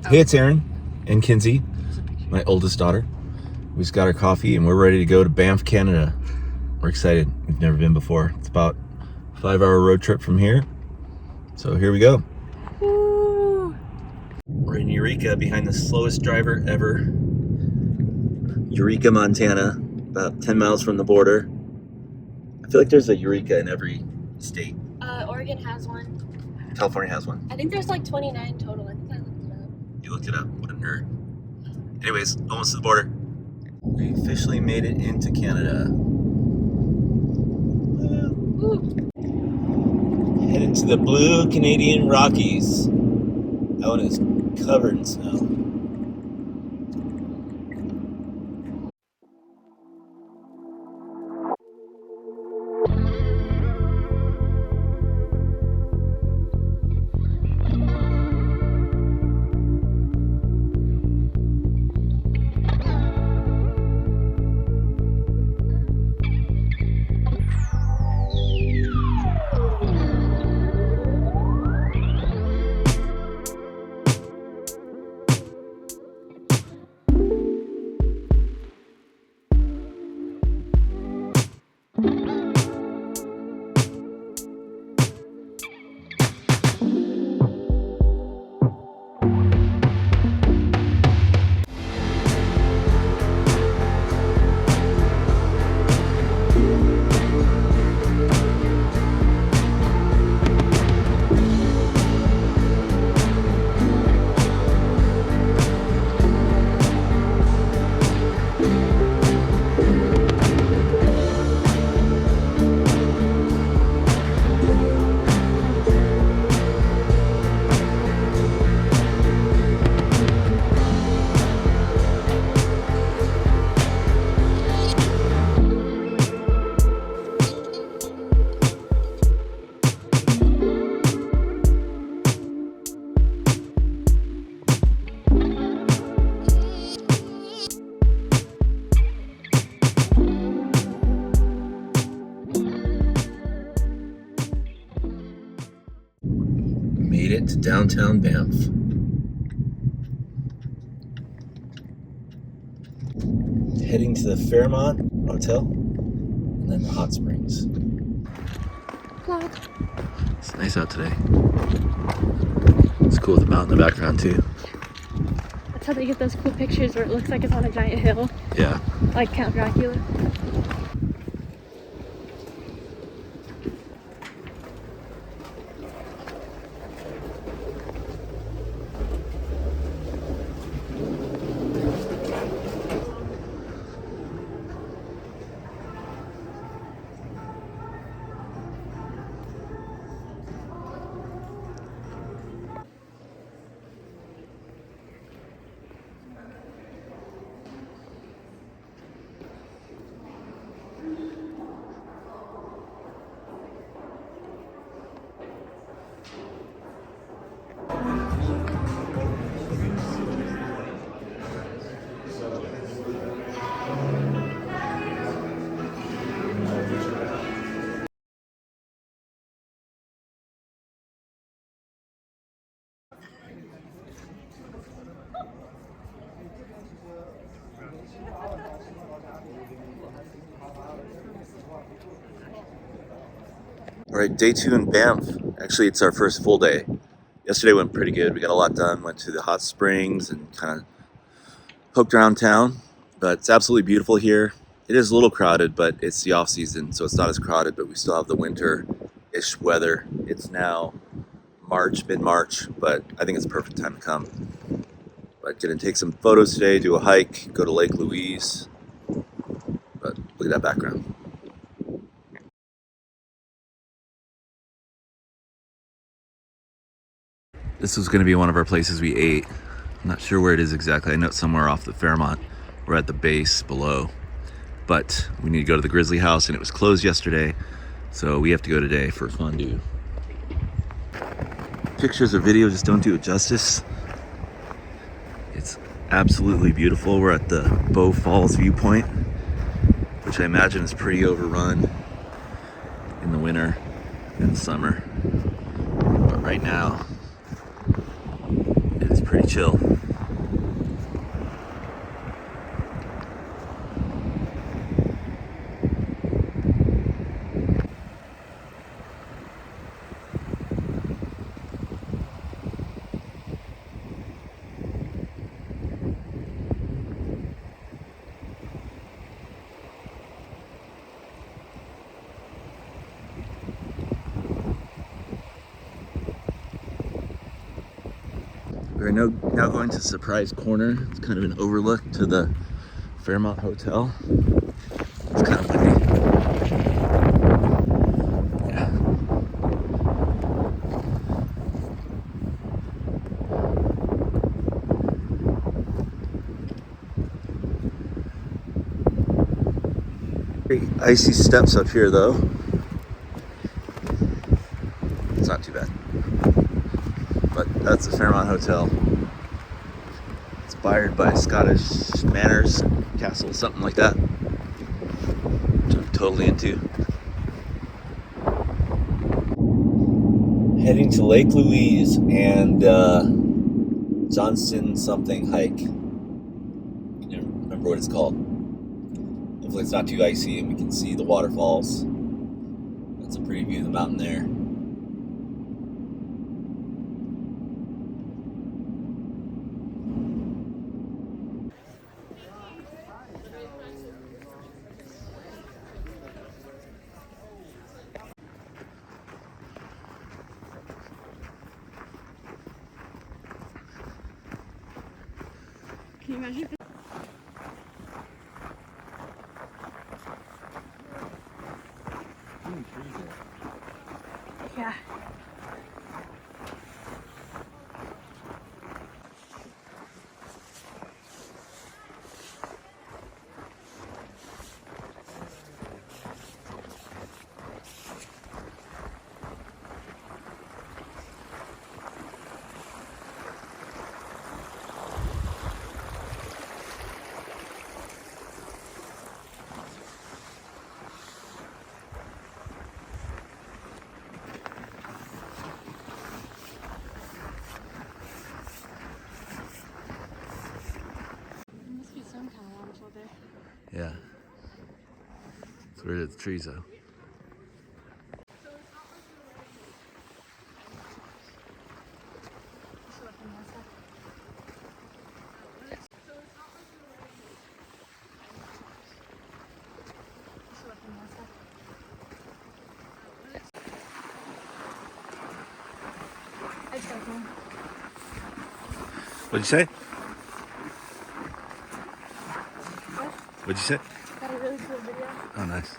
Hey, it's Aaron and Kinsey, my oldest daughter. We just got our coffee and we're ready to go to Banff, Canada. We're excited. We've never been before. It's about a 5-hour road trip from here. So here we go. Woo. We're in Eureka, behind the slowest driver ever. Eureka, Montana, about 10 miles from the border. I feel like there's a Eureka in every state. Oregon has one. California has one. I think there's like 29 total. I think I looked it up. You looked it up. What a nerd. Anyways, almost to the border. We officially made it into Canada. Woo. Headed to the blue Canadian Rockies. That one is covered in snow. Made it to downtown Banff. Heading to the Fairmont Hotel and then the Hot Springs. Vlog. It's nice out today. It's cool with the mountain in the background too. That's how they get those cool pictures where it looks like it's on a giant hill. Yeah. Like Count Dracula. All right, day 2 in Banff. Actually, it's our first full day. Yesterday went pretty good. We got a lot done. Went to the hot springs and kind of poked around town. But it's absolutely beautiful here. It is a little crowded, but it's the off season, so it's not as crowded, but we still have the winter-ish weather. It's now March, mid-March, but I think it's the perfect time to come. But gonna take some photos today, do a hike, go to Lake Louise. But look at that background. This was going to be one of our places we ate. I'm not sure where it is exactly. I know it's somewhere off the Fairmont. We're at the base below. But we need to go to the Grizzly House, and it was closed yesterday, so we have to go today for fondue. Pictures or video just don't do it justice. It's absolutely beautiful. We're at the Bow Falls viewpoint, which I imagine is pretty overrun in the winter and the summer. But right now, it is pretty pretty chill. We're now going to Surprise Corner. It's kind of an overlook to the Fairmont Hotel. It's kind of windy. Yeah. Very icy steps up here though. It's not too bad. But that's the Fairmont Hotel. Inspired by Scottish manners, castle, something like that. Which I'm totally into. Heading to Lake Louise and Johnston something hike. I can't remember what it's called. Hopefully it's not too icy and we can see the waterfalls. That's a pretty view of the mountain there. Can you imagine? Yeah. There must be some kind of waterfall there. Yeah. It's where the trees though. What'd you say? What'd you say? Got a really cool video. Oh, nice.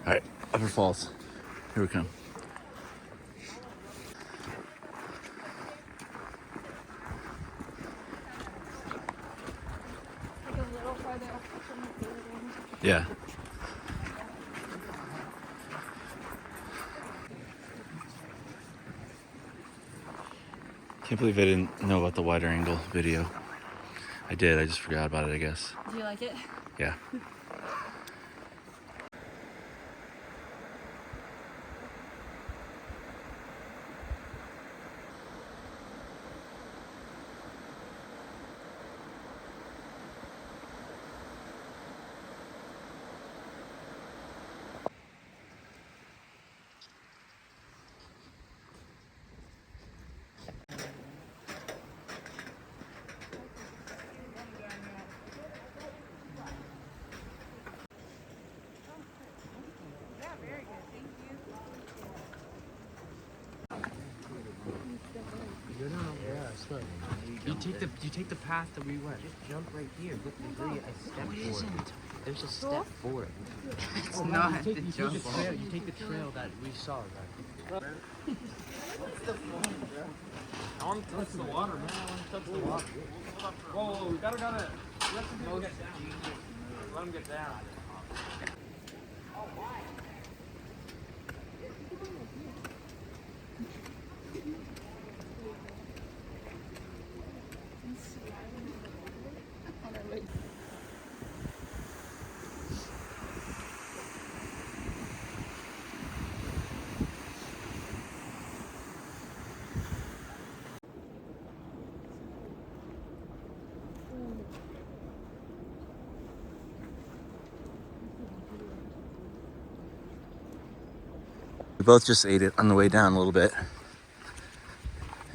All right, Upper Falls. Here we come. Like a little farther up from the building. Yeah. Can't believe I didn't know about the wider angle video. I did, I just forgot about it, I guess. Do you like it? Yeah. You take the path that we went. Just jump right here. Look, there's really a step forward. There's a step forward. It's not the jump. You take the trail that we saw, right? I want to touch the water, man. I want to touch the water. Whoa, we got it. Let him get down. We both just ate it on the way down a little bit,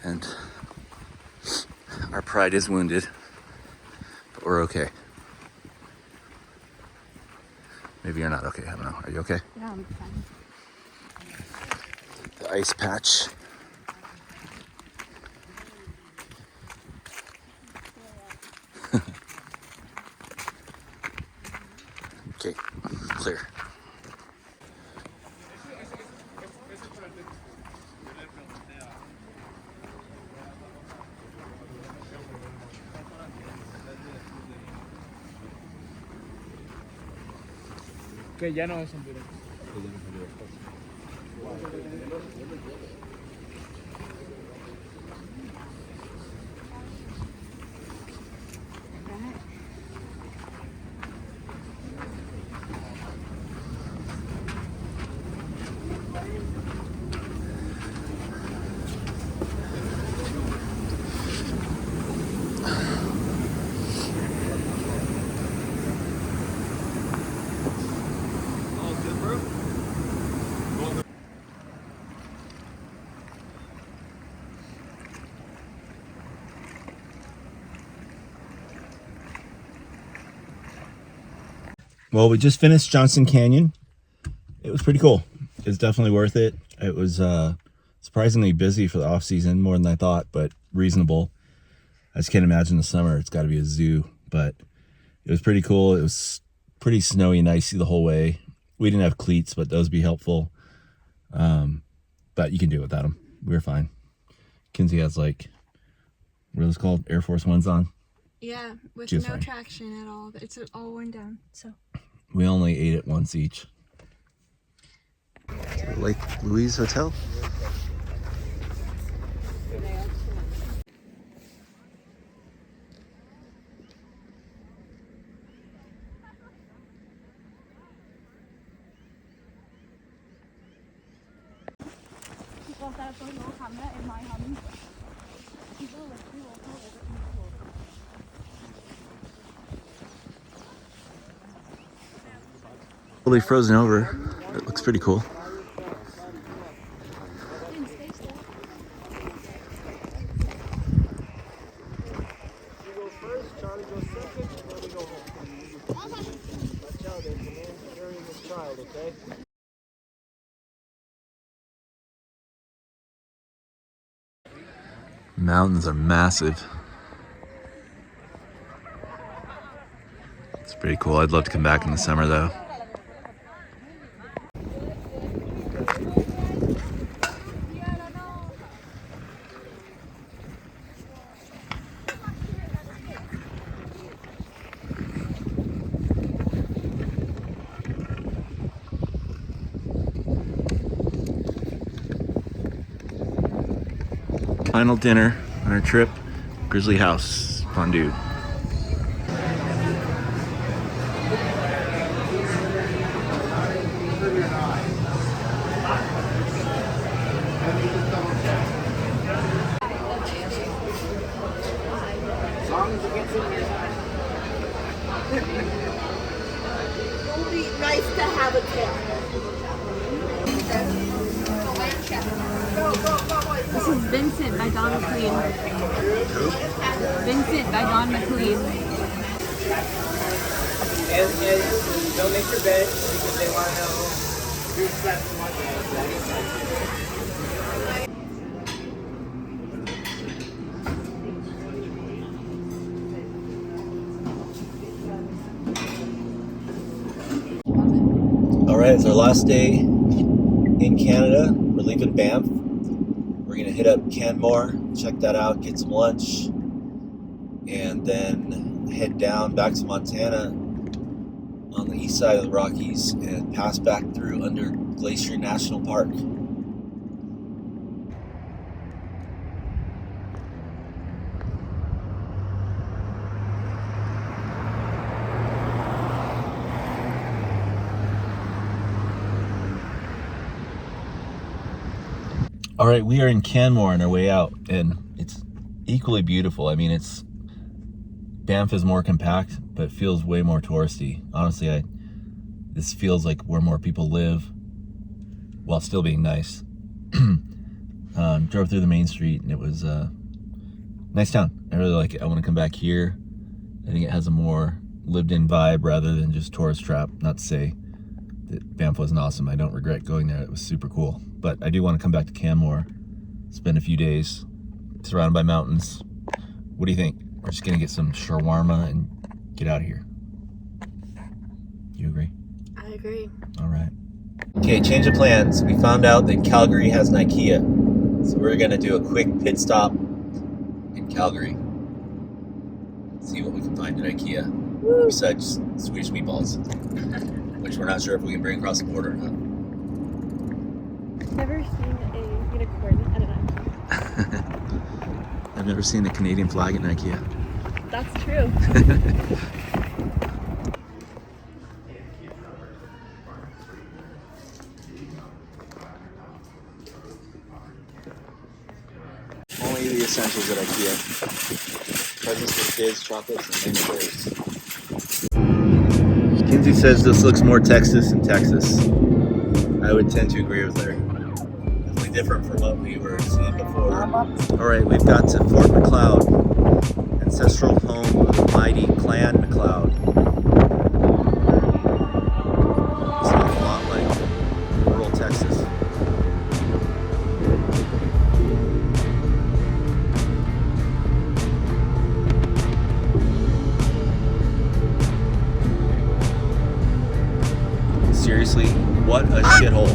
and our pride is wounded, but we're okay. Maybe you're not okay. I don't know. Are you okay? Yeah, I'm fine. The ice patch. Okay, clear. Que ya no es en directo. Well, we just finished Johnston Canyon. It was pretty cool. It was definitely worth it. It was surprisingly busy for the off season, more than I thought, but reasonable. I just can't imagine the summer. It's got to be a zoo, but it was pretty cool. It was pretty snowy and icy the whole way. We didn't have cleats, but those would be helpful. But you can do it without them. We were fine. Kinsey has like, what are those called? Air Force Ones on. Yeah, with Just no fine. traction at all. It's all worn down. So We only ate it once each. Lake Louise Hotel. Totally frozen over. It looks pretty cool. Mountains are massive. It's pretty cool. I'd love to come back in the summer though. Final dinner on our trip, Grizzly House fondue. It'll be nice to have a tip. This is Vincent by Don McLean. Vincent by Don McLean. And don't make your bed because they want to know who slept All right, it's our last day in Canada. We're leaving Banff. We're gonna hit up Canmore, check that out, get some lunch, and then head down back to Montana on the east side of the Rockies and pass back through under Glacier National Park. All right, we are in Canmore on our way out, and it's equally beautiful. I mean, Banff is more compact, but it feels way more touristy. Honestly, this feels like where more people live while still being nice. Drove through the main street, and it was a nice town. I really like it. I want to come back here. I think it has a more lived-in vibe rather than just tourist trap. Not to say that Banff wasn't awesome. I don't regret going there. It was super cool. But I do want to come back to Canmore, spend a few days surrounded by mountains. What do you think? We're just gonna get some shawarma and get out of here. You agree? I agree. All right. Okay, change of plans. We found out that Calgary has an IKEA. So we're gonna do a quick pit stop in Calgary. See what we can find at IKEA. Besides Swedish meatballs. Which we're not sure if we can bring across the border or not. Never seen a unicorn at an IKEA. I've never seen a Canadian flag at IKEA. That's true. Only the essentials at IKEA. Presents for the kids, chocolates, and mini bears. Kinsey says this looks more Texas than Texas. I would tend to agree with her. Definitely different from what we were seeing before. All right, we've got to Fort McLeod, ancestral home of the mighty Clan McLeod. Sounds a lot like rural Texas. Seriously, what a shithole.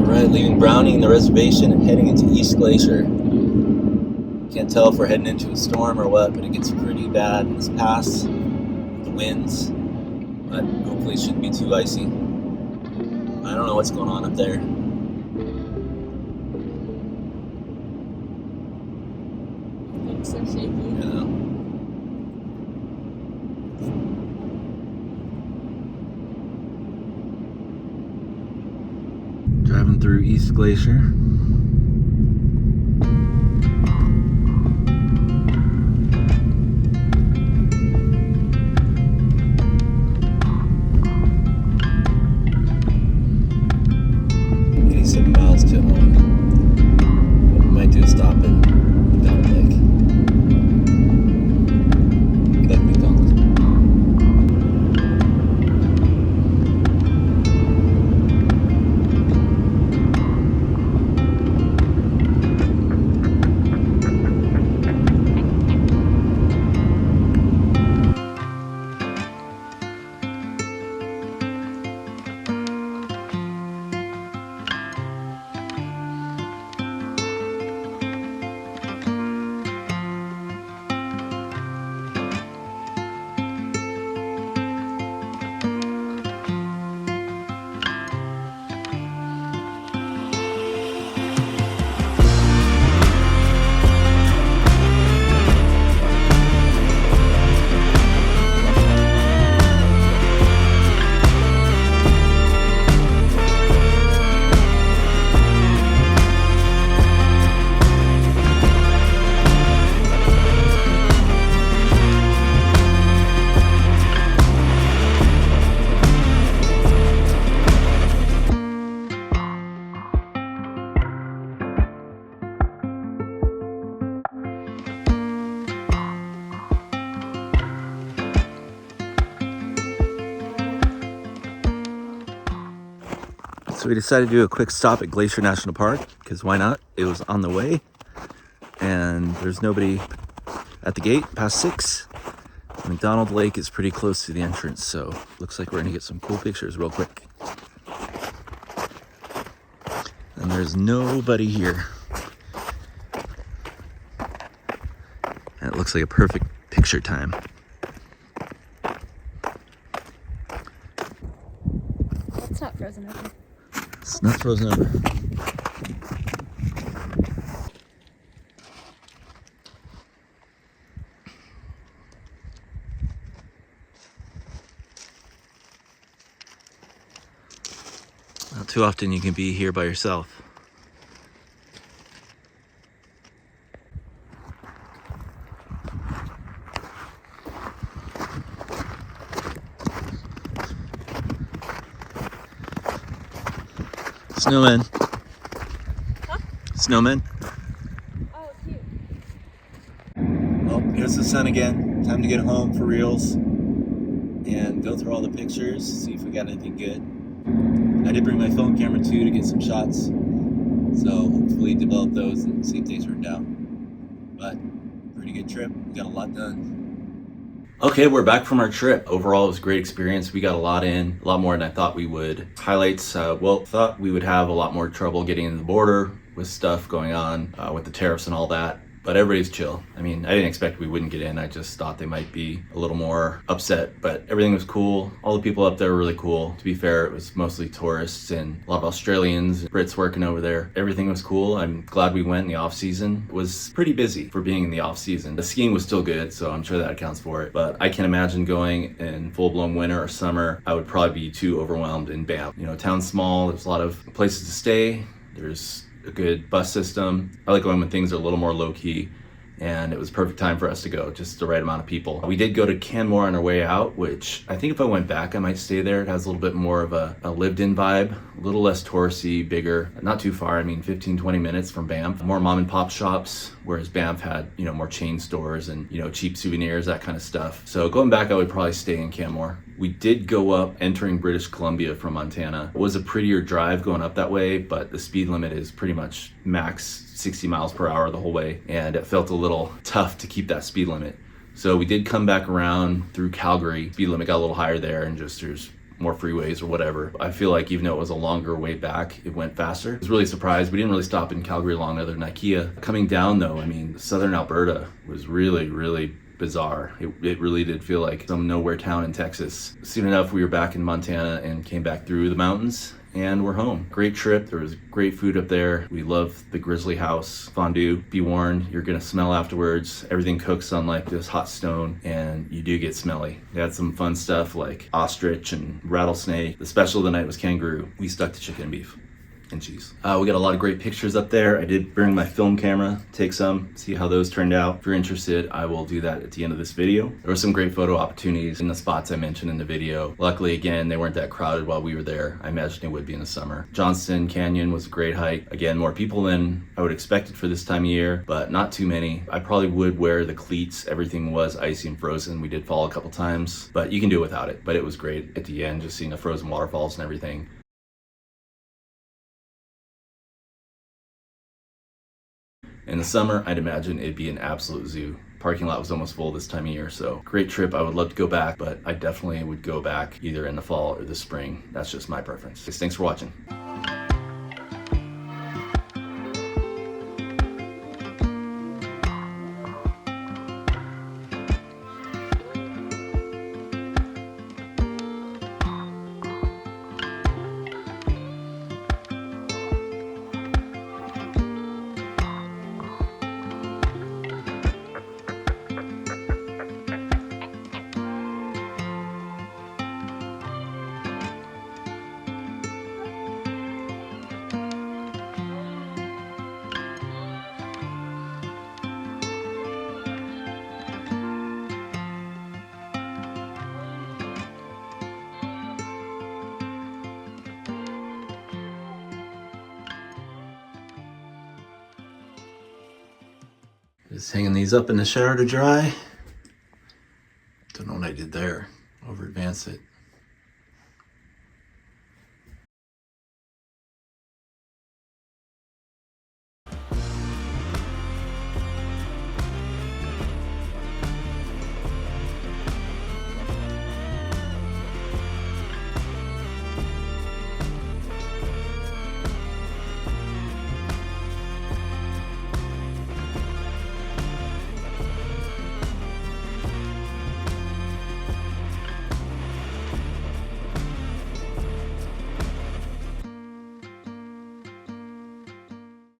Alright, leaving Browning and the reservation and heading into East Glacier. Can't tell if we're heading into a storm or what, but it gets pretty bad in this pass. The winds, but hopefully it shouldn't be too icy. I don't know what's going on up there. It's so shaky. You know. Driving through East Glacier. So we decided to do a quick stop at Glacier National Park, because why not? It was on the way. and there's nobody at the gate past 6. McDonald Lake is pretty close to the entrance, so looks like we're gonna get some cool pictures real quick. And there's nobody here. And it looks like a perfect picture time. It's not frozen over. It's not frozen over. Not too often you can be here by yourself. Snowmen. Huh? Snowmen. Oh, it's you. Well, here's the sun again. Time to get home for reals and go through all the pictures, see if we got anything good. I did bring my film camera too to get some shots, so hopefully develop those and see if they turned out. But pretty good trip. We got a lot done. Okay, we're back from our trip. Overall, it was a great experience. We got a lot in, a lot more than I thought we would. Highlights, thought we would have a lot more trouble getting in the border with stuff going on with the tariffs and all that. But everybody's chill. I mean, I didn't expect we wouldn't get in. I just thought they might be a little more upset, but everything was cool. All the people up there were really cool. To be fair, it was mostly tourists and a lot of Australians, Brits working over there. Everything was cool. I'm glad we went in the off season. It was pretty busy for being in the off season. The skiing was still good, so I'm sure that accounts for it. But I can't imagine going in full-blown winter or summer. I would probably be too overwhelmed in Banff. You know, town's small. There's a lot of places to stay. There's a good bus system. I like going when things are a little more low-key, and it was perfect time for us to go, just the right amount of people. We did go to Canmore on our way out, which I think if I went back, I might stay there. It has a little bit more of a lived-in vibe, a little less touristy, bigger, not too far. I mean, 15, 20 minutes from Banff. More mom and pop shops, whereas Banff had, you know, more chain stores and, you know, cheap souvenirs, that kind of stuff. So going back, I would probably stay in Canmore. We did go up entering British Columbia from Montana. It was a prettier drive going up that way, but the speed limit is pretty much max 60 miles per hour the whole way, and it felt a little tough to keep that speed limit. So we did come back around through Calgary. Speed limit got a little higher there, and just there's more freeways or whatever. I feel like even though it was a longer way back, it went faster. I was really surprised. We didn't really stop in Calgary long other than IKEA. Coming down though, I mean, southern Alberta was really, really bizarre. It really did feel like some nowhere town in Texas. Soon enough, we were back in Montana and came back through the mountains, and we're home. Great trip. There was great food up there. We love the Grizzly House fondue. Be warned, you're gonna smell afterwards. Everything cooks on like this hot stone, and you do get smelly. They had some fun stuff like ostrich and rattlesnake. The special of the night was kangaroo. We stuck to chicken and beef and cheese. We got a lot of great pictures up there. I did bring my film camera, take some, see how those turned out. If you're interested, I will do that at the end of this video. There were some great photo opportunities in the spots I mentioned in the video. Luckily, again, they weren't that crowded while we were there. I imagine it would be in the summer. Johnston Canyon was a great hike. Again, more people than I would expect it for this time of year, but not too many. I probably would wear the cleats. Everything was icy and frozen. We did fall a couple times, but you can do it without it. But it was great at the end, just seeing the frozen waterfalls and everything. In the summer, I'd imagine it'd be an absolute zoo. Parking lot was almost full this time of year, so great trip. I would love to go back, but I definitely would go back either in the fall or the spring. That's just my preference. Thanks for watching. Just hanging these up in the shower to dry. Don't know what I did there. Over advanced it.